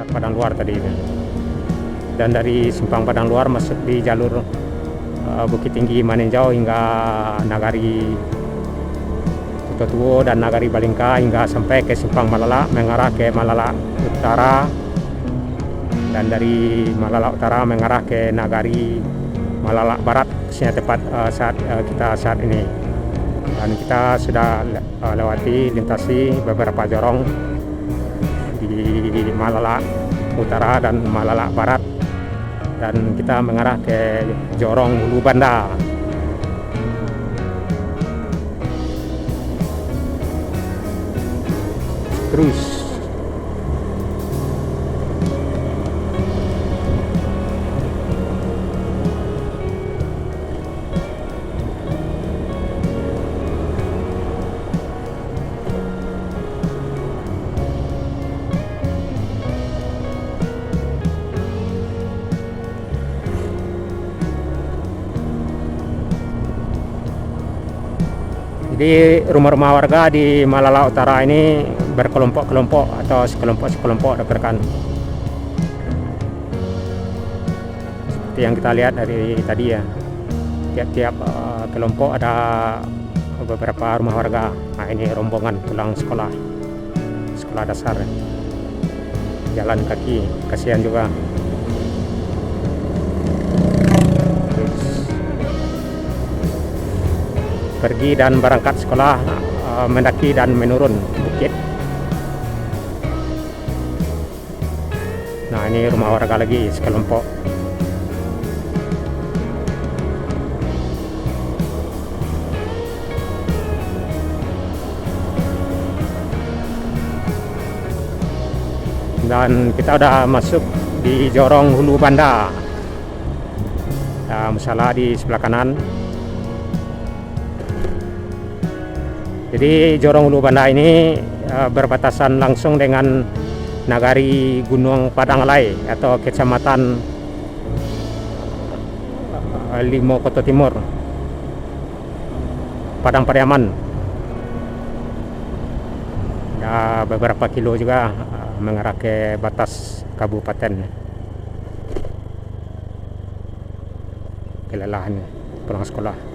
Padang Luar tadi. Dan dari simpang Padang Luar masuk di jalur Bukit Tinggi Maninjau hingga Nagari Tutuo dan Nagari Balingka hingga sampai ke simpang Malala mengarah ke Malala Utara, dan dari Malala Utara mengarah ke Nagari Malala Barat, sini tepat saat ini. Dan kita sudah lintasi beberapa jorong di Malala Utara dan Malala Barat, dan kita mengarah ke Jorong Hulu Banda. Terus jadi rumah-rumah warga di Malala Utara ini berkelompok-kelompok atau sekelompok rekan. Seperti yang kita lihat dari tadi ya, tiap-tiap kelompok ada beberapa rumah warga. Nah, ini rombongan pulang sekolah dasar, jalan kaki, kasihan juga. Pergi dan berangkat sekolah, mendaki dan menurun bukit. Nah, ini rumah warga lagi sekelompok. Dan kita udah masuk di Jorong Hulu Banda. Musala di sebelah kanan. Jadi Jorong Hulu Banda ini berbatasan langsung dengan Nagari Gunung Padangalai atau Kecamatan Limo Koto Timur, Padang Pariaman. Ya, beberapa kilo juga mengarah ke batas kabupaten. Kelelahan pulang sekolah.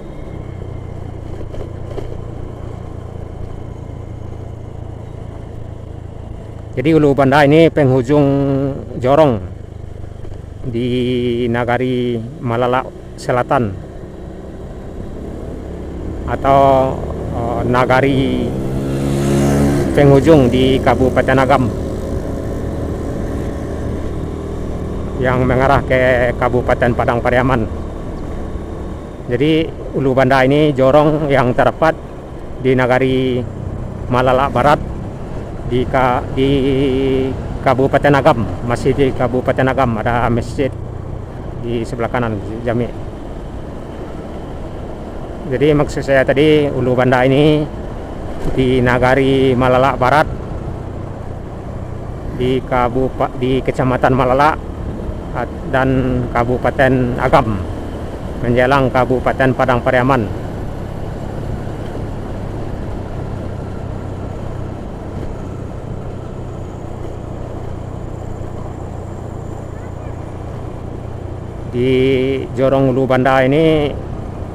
Jadi Hulu Banda ini penghujung jorong di Nagari Malala Selatan atau Nagari penghujung di Kabupaten Agam yang mengarah ke Kabupaten Padang Pariaman. Jadi Hulu Banda ini jorong yang terdapat di Nagari Malala Barat di Kabupaten Agam, masih di Kabupaten Agam. Ada masjid di sebelah kanan Jami. Jadi maksud saya tadi Hulu Banda ini di Nagari Malala Barat, di Kecamatan Malala dan Kabupaten Agam menjelang Kabupaten Padang Pariaman. Di Jorong Hulu Banda ini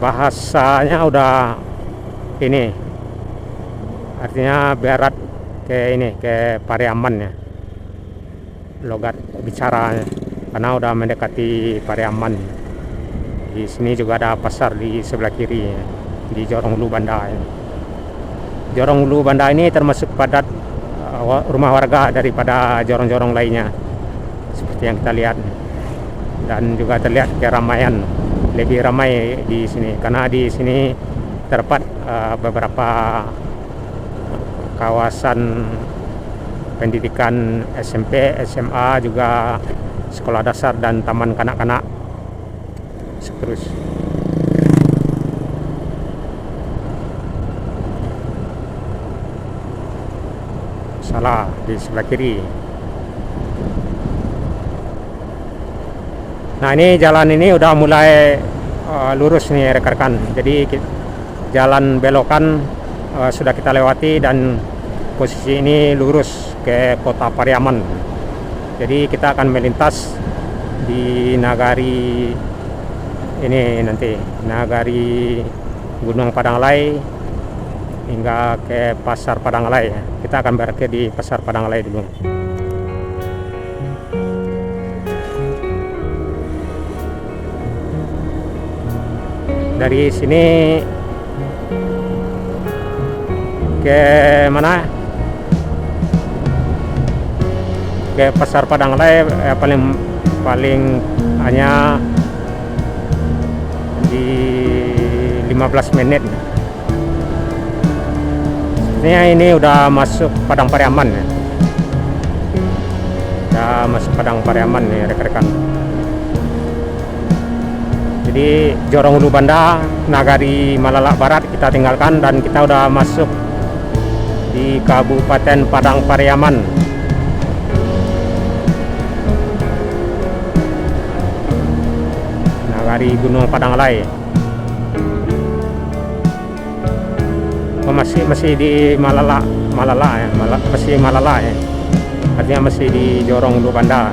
bahasanya udah ini, artinya barat ke Pariaman ya, logat bicaranya, karena udah mendekati Pariaman. Di sini juga ada pasar di sebelah kiri ya, di Jorong Hulu Banda ya. Jorong Hulu Banda ini termasuk padat rumah warga daripada jorong-jorong lainnya, seperti yang kita lihat. Dan juga terlihat keramaian, lebih ramai di sini karena di sini terdapat beberapa kawasan pendidikan SMP, SMA, juga sekolah dasar dan taman kanak-kanak. Terus salah di sebelah kiri. Nah, ini jalan ini udah mulai lurus nih rekan-rekan. Jadi jalan belokan sudah kita lewati dan posisi ini lurus ke Kota Pariaman. Jadi kita akan melintas di Nagari ini nanti, Nagari Gunung Padanglai hingga ke Pasar Padanglai. Kita akan berakhir di Pasar Padanglai dulu. Dari sini ke mana? Ke Pasar Padanglai paling hanya di 15 menit. Sebenarnya ini udah masuk Padang Pariaman ya. Udah masuk Padang Pariaman nih rekan-rekan. Jadi Jorong Ulu Banda, Nagari Malalak Barat kita tinggalkan dan kita udah masuk di Kabupaten Padang Pariaman. Nagari Gunung Padanglai. Masih di Malala ya, masih Malala ya. Artinya masih di Jorong Ulu Banda,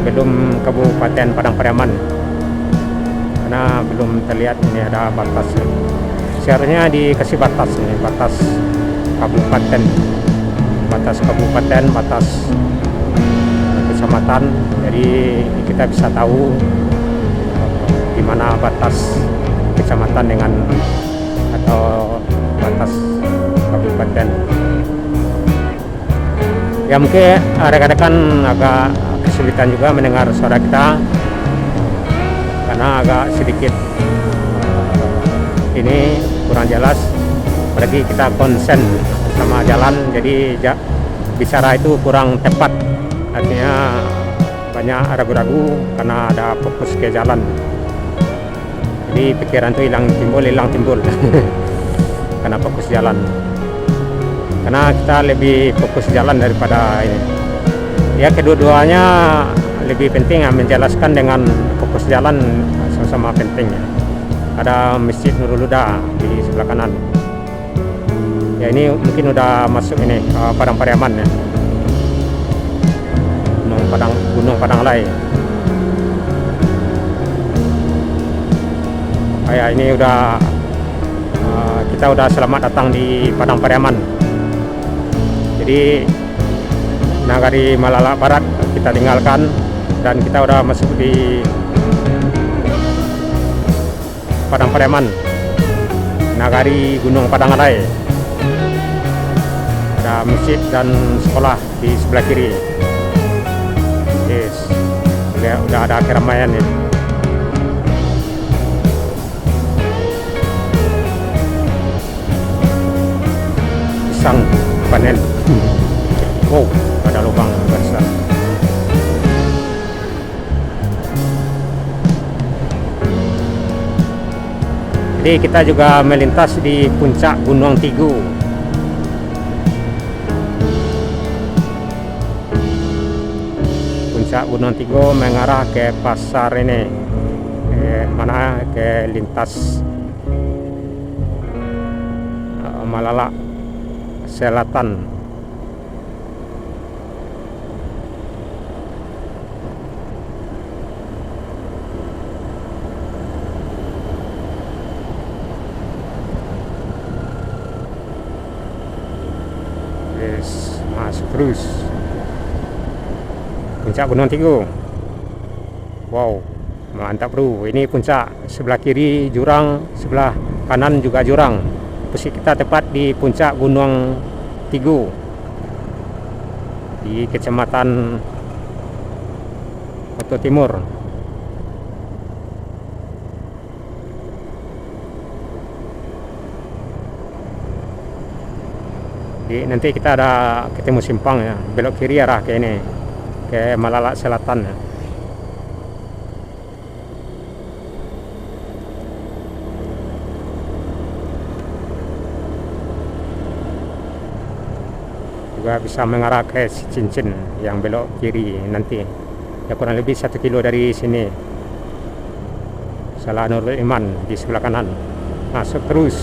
belum Kabupaten Padang Pariaman. Karena belum terlihat ini ada batas. Seharusnya dikasih batas ini, batas kabupaten, batas kecamatan. Jadi kita bisa tahu di mana batas kecamatan dengan atau batas kabupaten. Ya mungkin rekan-rekan agak kesulitan juga mendengar suara kita karena agak sedikit ini kurang jelas, apalagi kita konsen sama jalan, jadi bicara itu kurang tepat, artinya banyak ragu-ragu karena ada fokus ke jalan, jadi pikiran itu hilang timbul karena fokus jalan, karena kita lebih fokus jalan daripada ini ya. Kedua-duanya lebih penting ya, menjelaskan dengan fokus jalan sama-sama penting ya. Ada Masjid Nurul Huda di sebelah kanan ya. Ini mungkin udah masuk ini Padang Pariaman ya, Gunung Padanglai. Ya ini udah kita udah selamat datang di Padang Pariaman. Jadi Nagari Malalak Barat kita tinggalkan dan kita udah masuk di Padang Pariaman, Nagari Gunung Padanglai. Ada masjid dan sekolah di sebelah kiri. Yes, udah ada keramaian ya. Pisang panen. Wow, ada lubang besar. Jadi kita juga melintas di puncak Gunung Tigu. Puncak Gunung Tigu mengarah ke pasar ini, ke lintas Malalak Selatan. Masuk terus puncak Gunung Tigu. Wow, mantap bro. Ini puncak, sebelah kiri jurang, sebelah kanan juga jurang. Posisi kita tepat di puncak Gunung Tigu di Kecamatan Oto Timur. Jadi nanti kita ada ketemu simpang ya, belok kiri arah ke ini, ke Malalak Selatan ya. Juga bisa mengarah ke Cincin yang belok kiri nanti ya, kurang lebih 1 kilo dari sini. Salah Nurul Iman di sebelah kanan. Masuk terus.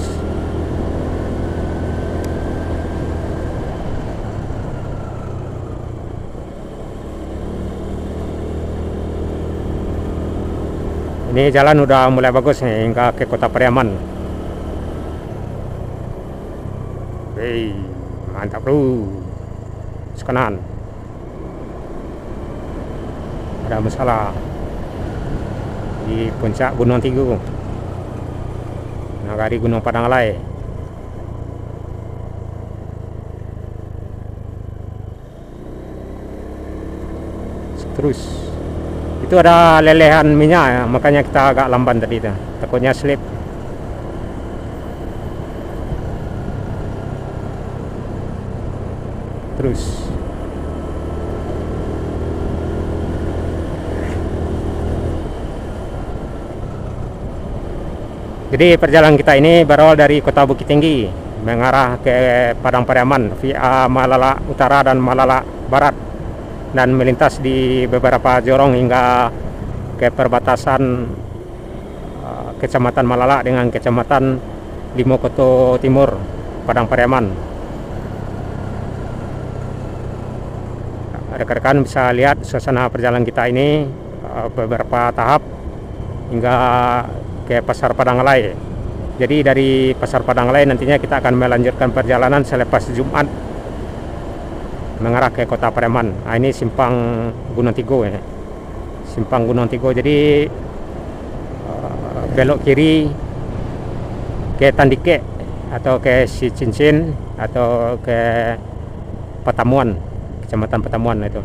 Ini jalan udah mulai bagus nih hingga ke Kota Pariaman. Hei, mantap bro. Kanan. Ada masalah di puncak Gunung Tigo, Nagari Gunung Padang Alai. Terus itu ada lelehan minyak ya, makanya kita agak lamban tadi tuh, takutnya slip. Terus jadi perjalanan kita ini berawal dari Kota Bukit Tinggi mengarah ke Padang Pariaman via Malala Utara dan Malala Barat, dan melintas di beberapa jorong hingga ke perbatasan Kecamatan Malala dengan Kecamatan Limokoto Timur, Padang Pariaman. Rekan-rekan bisa lihat suasana perjalanan kita ini beberapa tahap hingga ke Pasar Padang Alai. Jadi dari Pasar Padang Alai nantinya kita akan melanjutkan perjalanan selepas Jumat mengarah ke Kota Pariaman. Nah, ini simpang Gunung Tigo ya. Simpang Gunung Tigo. Jadi belok kiri ke Tandike atau ke Si Cincin atau ke Patamuan, Kecamatan Patamuan itu.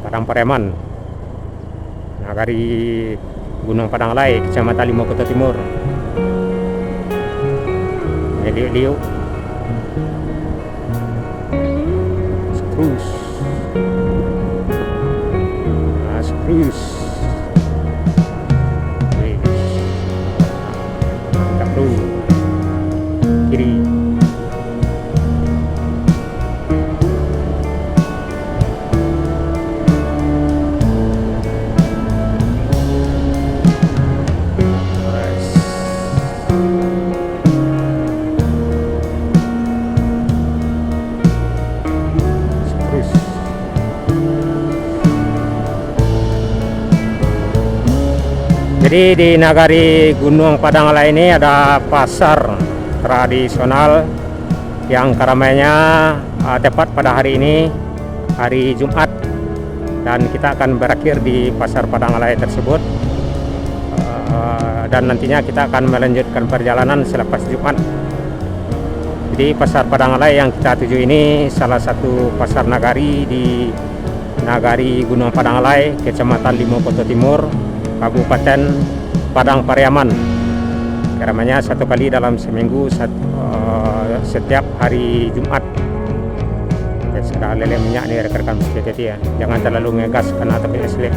Padang Pariaman, Nagari Gunung Padang Alai, Kecamatan Limokoto Timur. Liuk-liuk. Terus. Terus. Mantap bro. Kiri. Jadi di Nagari Gunung Padang Alai ini ada pasar tradisional yang keramaiannya tepat pada hari ini, hari Jumat, dan kita akan berakhir di Pasar Padang Alai tersebut, dan nantinya kita akan melanjutkan perjalanan selepas Jumat. Jadi Pasar Padang Alai yang kita tuju ini salah satu pasar nagari di Nagari Gunung Padang Alai, Kecamatan Limokoto Timur, Kabupaten Padang Pariaman. Keramaiannya satu kali dalam seminggu, setiap hari Jumat. Sudah lele minyak nih rekan-rekan hati-hati ya, jangan terlalu ngegas karena tapi slip.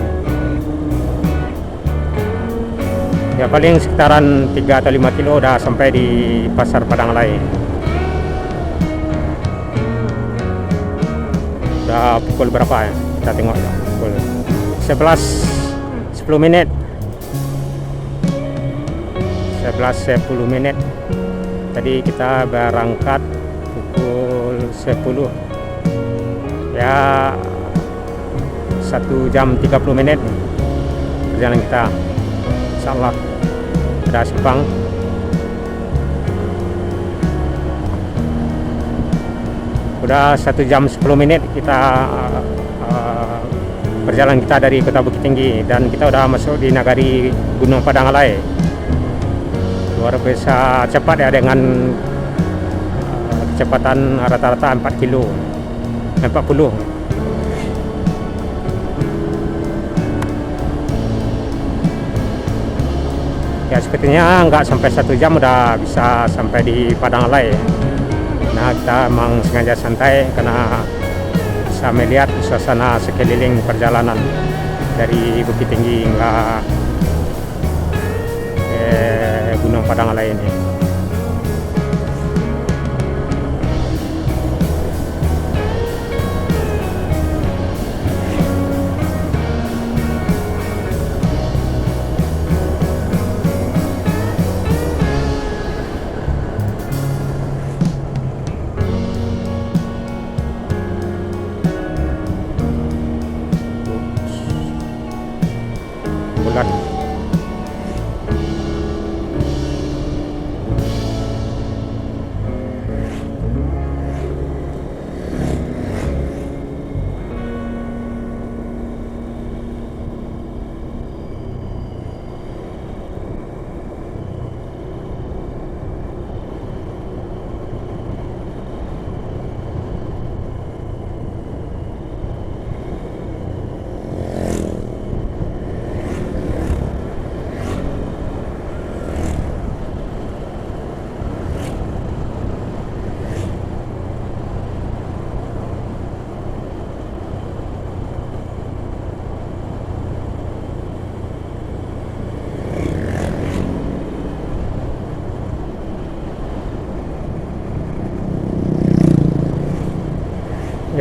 Ya paling sekitaran 3 atau 5 kilo udah sampai di Pasar Padang Alai. Udah pukul berapa ya? Kita tengok ya. Pukul 10 menit. 11:10 menit. Tadi kita berangkat pukul 10. Ya 1 jam 30 menit perjalanan kita. Insyaallah ada simpang. Udah 1 jam 10 menit kita perjalanan kita dari Kota Bukit Tinggi, dan kita udah masuk di Nagari Gunung Padang Alai. Luar biasa cepat ya, dengan kecepatan rata-rata 40 kilo. Ya sepertinya nggak sampai 1 jam udah bisa sampai di Padang Alai. Nah kita emang sengaja santai karena bisa melihat suasana sekeliling perjalanan dari Bukit Tinggi hingga Gunung Padang Alai ini.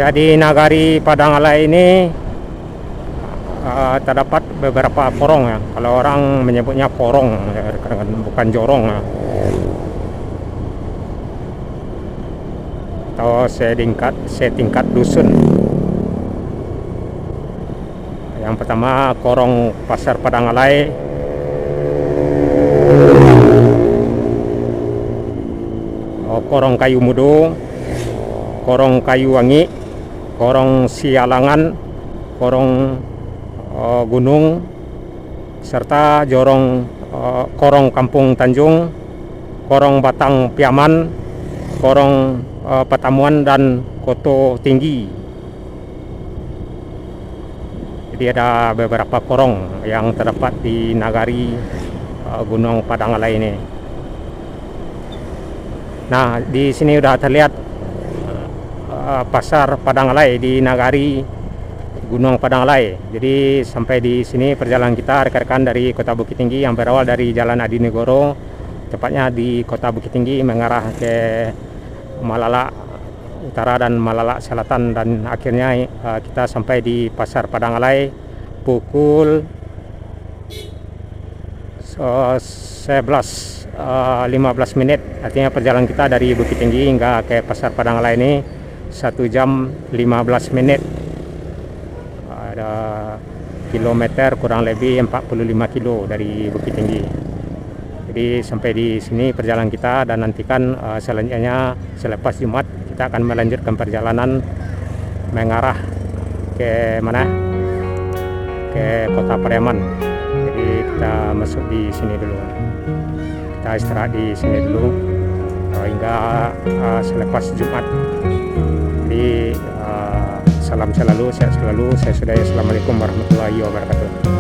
Jadi nagari Padangalai ini terdapat beberapa korong ya. Kalau orang menyebutnya korong, bukan jorong ya. Atau setingkat dusun. Yang pertama korong Pasar Padangalai, korong Kayu Mudo, korong Kayu Wangi, korong Sialangan, korong Gunung, serta korong Kampung Tanjung, korong Batang Piaman, korong Patamuan, dan Koto Tinggi. Jadi ada beberapa korong yang terdapat di nagari Gunung Padangalai ini. Nah, di sini sudah terlihat Pasar Padangalai di nagari Gunung Padangalai. Jadi sampai di sini perjalanan kita rekan-rekan dari Kota Bukit Tinggi yang berawal dari Jalan Adinegoro, tepatnya di Kota Bukit Tinggi mengarah ke Malala Utara dan Malala Selatan, dan akhirnya kita sampai di Pasar Padangalai pukul 11.15 menit. Artinya perjalanan kita dari Bukit Tinggi hingga ke Pasar Padangalai ini 1 jam 15 menit. Ada kilometer kurang lebih 45 kilo dari Bukit Tinggi. Jadi sampai di sini perjalanan kita, dan nantikan selanjutnya selepas Jumat kita akan melanjutkan perjalanan mengarah ke mana? Ke Kota Pariaman. Jadi kita masuk di sini dulu. Kita istirahat di sini dulu hingga selepas Jumat. Jadi salam selalu, sehat selalu. Saya sudah. Assalamualaikum warahmatullahi wabarakatuh.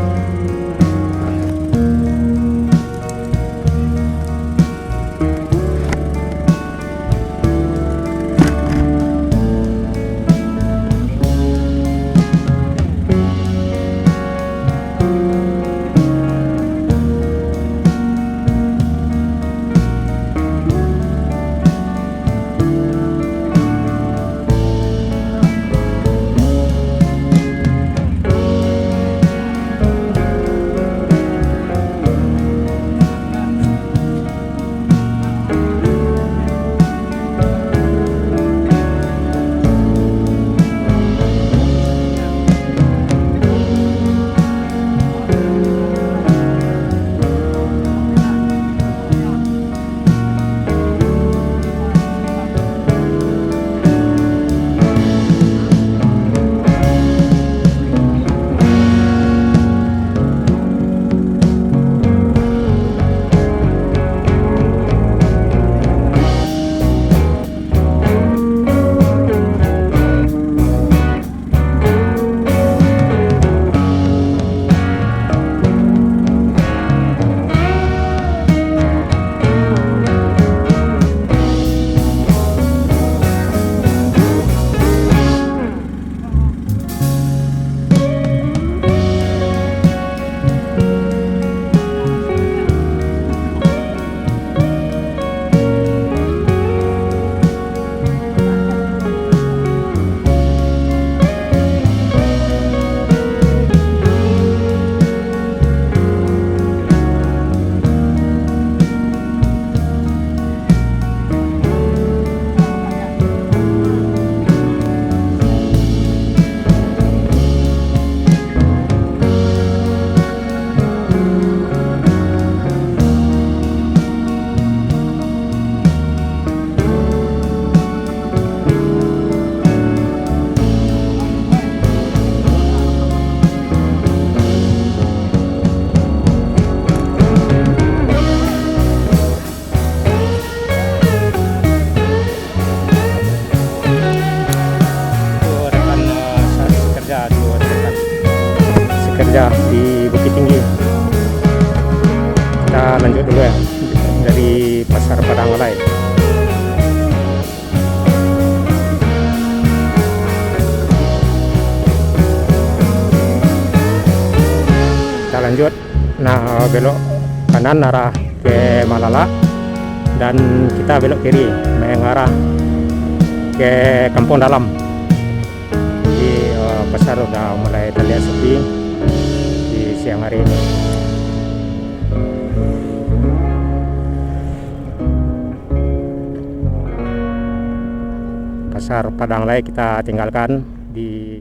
kerja di Bukit Tinggi. Kita lanjut dulu ya dari Pasar Padangalai. Kita lanjut, nah belok kanan arah ke Malala dan kita belok kiri mengarah ke Kampung Dalam. pasar udah mulai terlihat sepi di siang hari ini. Pasar Padang Lay kita tinggalkan di